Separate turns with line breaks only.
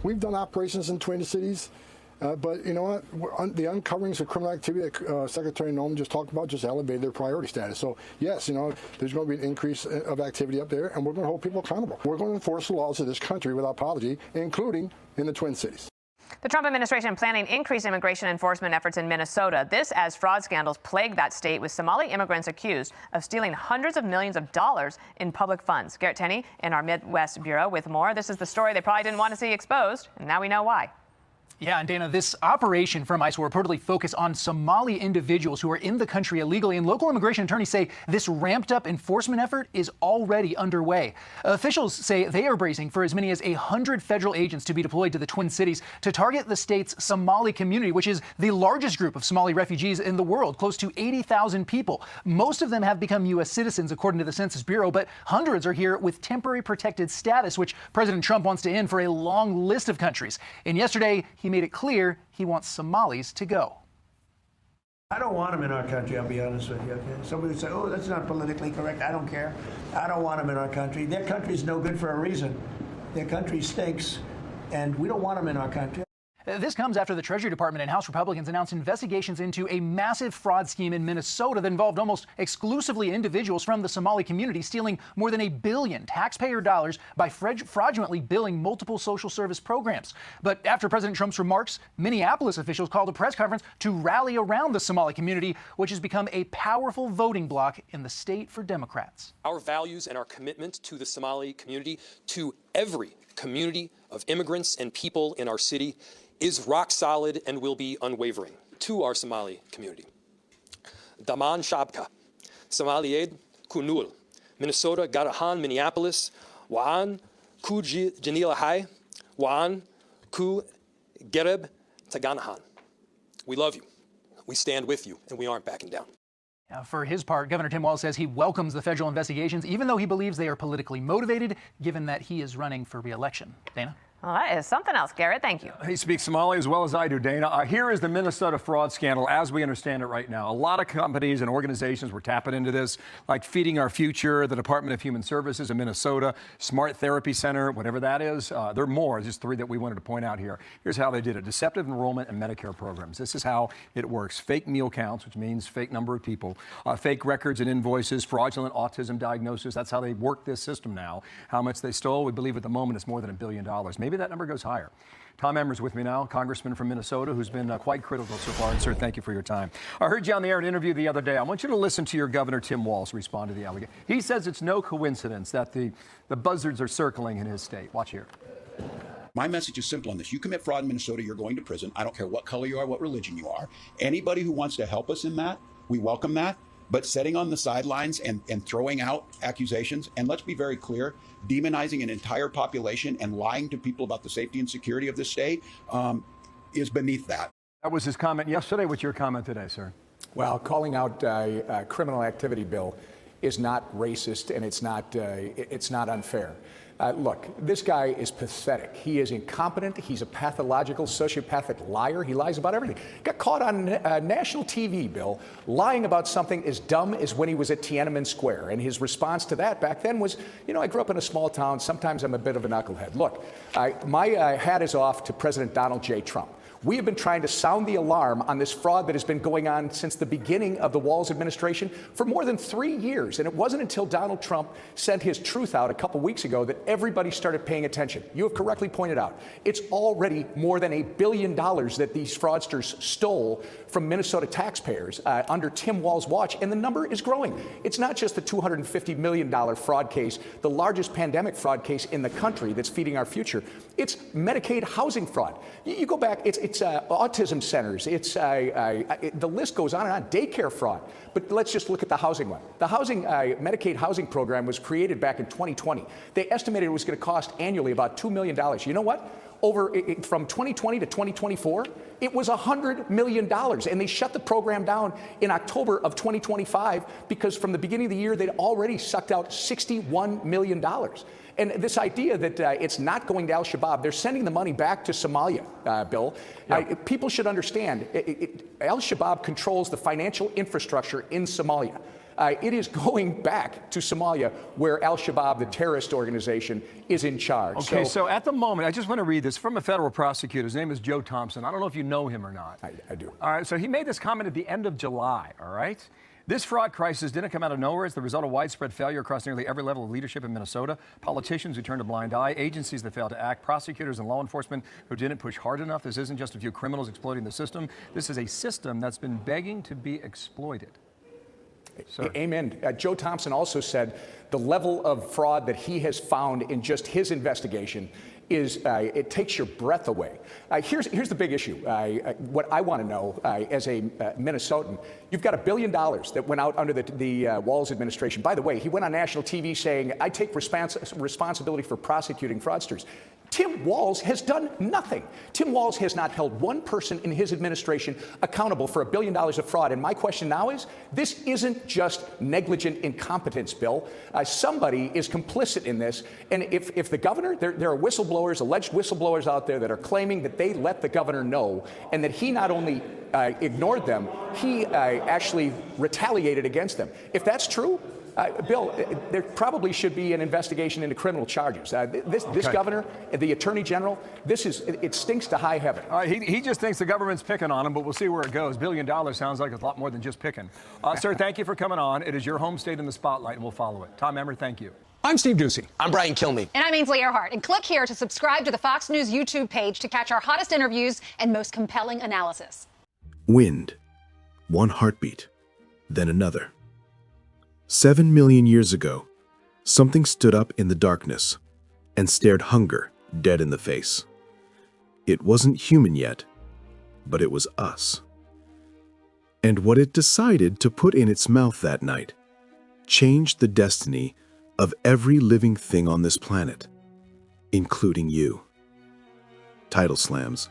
We've done operations in Twin Cities. But you know what? The uncoverings of criminal activity that Secretary Nolan just talked about just elevated their priority status. So, yes, you know, there's going to be an increase of activity up there, and we're going to hold people accountable. We're going to enforce the laws of this country without apology, including in the Twin Cities.
The Trump administration planning increased immigration enforcement efforts in Minnesota. This as fraud scandals plague that state, with Somali immigrants accused of stealing hundreds of millions of dollars in public funds. Garrett Tenney in our Midwest Bureau with more. This is the story they probably didn't want to see exposed, and now we know why.
Yeah, and Dana, this operation from ICE will reportedly focus on Somali individuals who are in the country illegally, and local immigration attorneys say this ramped-up enforcement effort is already underway. Officials say they are bracing for as many as 100 federal agents to be deployed to the Twin Cities to target the state's Somali community, which is the largest group of Somali refugees in the world, close to 80,000 people. Most of them have become U.S. citizens, according to the Census Bureau, but hundreds are here with temporary protected status, which President Trump wants to end for a long list of countries. And yesterday, he made it clear he wants Somalis to go.
I don't want them in our country, I'll be honest with you. Okay? Somebody would say, oh, that's not politically correct. I don't care. I don't want them in our country. Their country's no good for a reason. Their country stinks, and we don't want them in our country.
This comes after the Treasury Department and House Republicans announced investigations into a massive fraud scheme in Minnesota that involved almost exclusively individuals from the Somali community stealing more than $1 billion taxpayer dollars by fraudulently billing multiple social service programs. But after President Trump's remarks, Minneapolis officials called a press conference to rally around the Somali community, which has become a powerful voting bloc in the state for Democrats.
Our values and our commitment to the Somali community, to every community of immigrants and people in our city, is rock solid and will be unwavering. To our Somali community. Daman Shabka, Somalied Kunul, Minnesota, Garahan, Minneapolis, Waan, Ku Janilahai, Waan, Ku Gereb, Taganahan. We love you, we stand with you, and we aren't backing down.
Now, for his part, Governor Tim Walz says he welcomes the federal investigations, even though he believes they are politically motivated, given that he is running for re-election. Dana?
Well, that is something else, Garrett. Thank you.
He speaks Somali as well as I do, Dana. Here is the Minnesota fraud scandal as we understand it right now. A lot of companies and organizations were tapping into this, like Feeding Our Future, the Department of Human Services in Minnesota, Smart Therapy Center, whatever that is. There are more, just three that we wanted to point out here. Here's how they did it. Deceptive enrollment and Medicare programs. This is how it works. Fake meal counts, which means fake number of people, fake records and invoices, fraudulent autism diagnosis. That's how they work this system now. How much they stole, we believe at the moment it's more than $1 billion. Maybe that number goes higher. Tom Emmer's with me now, congressman from Minnesota, who's been quite critical so far. And, sir, thank you for your time. I heard you on the air in an interview the other day. I want you to listen to your governor, Tim Walz, respond to the allegation. He says it's no coincidence that the buzzards are circling in his state. Watch here.
My message is simple on this. You commit fraud in Minnesota, you're going to prison. I don't care what color you are, what religion you are. Anybody who wants to help us in that, we welcome that. But setting on the sidelines and throwing out accusations, and let's be very clear, demonizing an entire population and lying to people about the safety and security of this state is beneath that.
That was his comment yesterday. What's your comment today, sir?
Well, calling out a criminal activity bill is not racist, and it's not unfair. Look, this guy is pathetic. He is incompetent. He's a pathological, sociopathic liar. He lies about everything. Got caught on national TV, Bill, lying about something as dumb as when he was at Tiananmen Square. And his response to that back then was, you know, I grew up in a small town. Sometimes I'm a bit of a knucklehead. Look, my hat is off to President Donald J. Trump. We have been trying to sound the alarm on this fraud that has been going on since the beginning of the Walz administration for more than 3 years. And it wasn't until Donald Trump sent his truth out a couple weeks ago that everybody started paying attention. You have correctly pointed out, it's already more than $1 billion that these fraudsters stole from Minnesota taxpayers under Tim Walz's watch, and the number is growing. It's not just the $250 million fraud case, the largest pandemic fraud case in the country that's feeding our future. It's Medicaid housing fraud. You go back, it's autism centers, it's the list goes on and on, daycare fraud. But let's just look at the housing one. The Medicaid housing program was created back in 2020. They estimated it was going to cost annually about $2 million. You know what? From 2020 to 2024, it was $100 million. And they shut the program down in October of 2025 because from the beginning of the year, they'd already sucked out $61 million. And this idea that it's not going to al-Shabaab, they're sending the money back to Somalia, Bill. Yeah. People should understand, al-Shabaab controls the financial infrastructure in Somalia. It is going back to Somalia, where al-Shabaab, the terrorist organization, is in charge.
Okay, so at the moment, I just want to read this from a federal prosecutor. His name is Joe Thompson. I don't know if you know him or not.
I do.
All right, so he made this comment at the end of July, all right? This fraud crisis didn't come out of nowhere. It's the result of widespread failure across nearly every level of leadership in Minnesota. Politicians who turned a blind eye, agencies that failed to act, prosecutors and law enforcement who didn't push hard enough. This isn't just a few criminals exploiting the system. This is a system that's been begging to be exploited. Sir.
Amen. Joe Thompson also said the level of fraud that he has found in just his investigation is, it takes your breath away. Here's the big issue. What I want to know as a Minnesotan, you've got $1 billion that went out under the Walz administration. By the way, he went on national TV saying, I take responsibility for prosecuting fraudsters. Tim Walz has done nothing. Tim Walz has not held one person in his administration accountable for $1 billion of fraud. And my question now is, this isn't just negligent incompetence, Bill. Somebody is complicit in this. And if the governor, there are whistleblowers, alleged whistleblowers out there that are claiming that they let the governor know and that he not only ignored them, he actually retaliated against them. If that's true, Bill, there probably should be an investigation into criminal charges. This governor, the attorney general, it stinks to high heaven.
He just thinks the government's picking on him, but we'll see where it goes. $1 billion sounds like a lot more than just picking. Sir, thank you for coming on. It is your home state in the spotlight, and we'll follow it. Tom Emmer, thank you.
I'm Steve Doocy.
I'm Brian Kilmeade.
And I'm Ainsley Earhart. And click here to subscribe to the Fox News YouTube page to catch our hottest interviews and most compelling analysis.
Wind. One heartbeat, then another. 7 million years ago, something stood up in the darkness and stared hunger dead in the face. It wasn't human yet, but it was us. And what it decided to put in its mouth that night changed the destiny of every living thing on this planet, including you. Title slams.